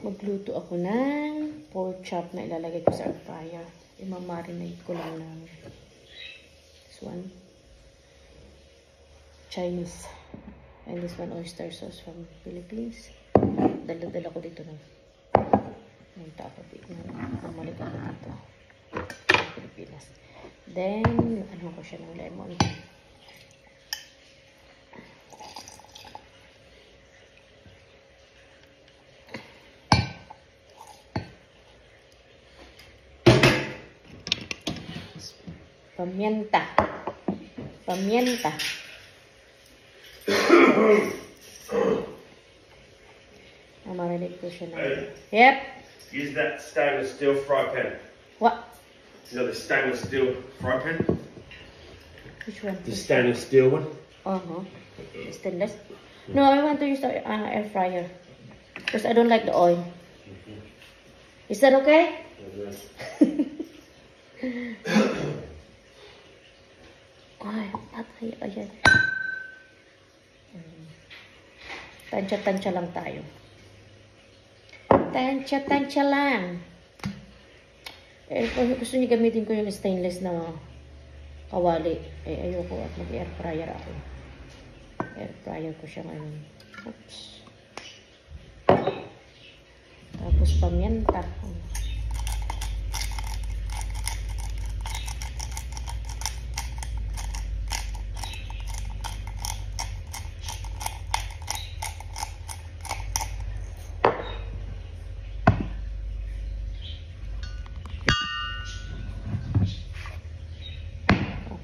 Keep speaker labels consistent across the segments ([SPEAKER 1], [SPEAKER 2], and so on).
[SPEAKER 1] Magluto ako ng pork chop na ilalagay ko sa air fryer. Imamarinate ko lang ng this one, Chinese. And this one, oyster sauce from Philippines. Dala-dala ko dito ng bumalik ako dito sa Pilipinas. Then, ano ko siya ng lemon. Pamienta. Pamienta. Marinig ko siya na. Yep.
[SPEAKER 2] Use that stainless steel fry pan.
[SPEAKER 1] What?
[SPEAKER 2] You know the stainless steel fry pan?
[SPEAKER 1] Which one?
[SPEAKER 2] The stainless steel one?
[SPEAKER 1] Uh-huh. Stainless? No, I want to use the air fryer. Because I don't like the oil. Is that okay? Ay, patay. Ayan. Tansya-tansya lang tayo. Tansya-tansya lang. Eh, kung gusto niyo gamitin ko yung stainless na kawali, eh, ayoko at mag-air fryer ako. Air fryer ko siya ngayon. Oops. Tapos pamienta.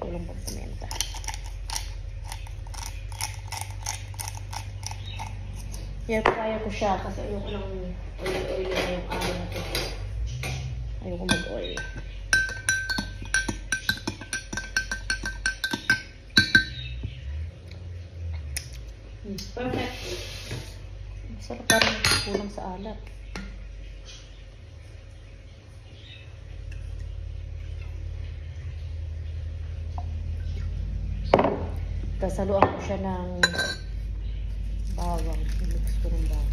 [SPEAKER 1] Kulong pagpamenta. Air fryer ko siya kasi ayoko lang oil na yung ano na ito. Ayoko mag-oil. Perfect. Sarap, parang kulang sa alat. Tapos haluan ko siya ng bawang. I-mix ko ng bawang.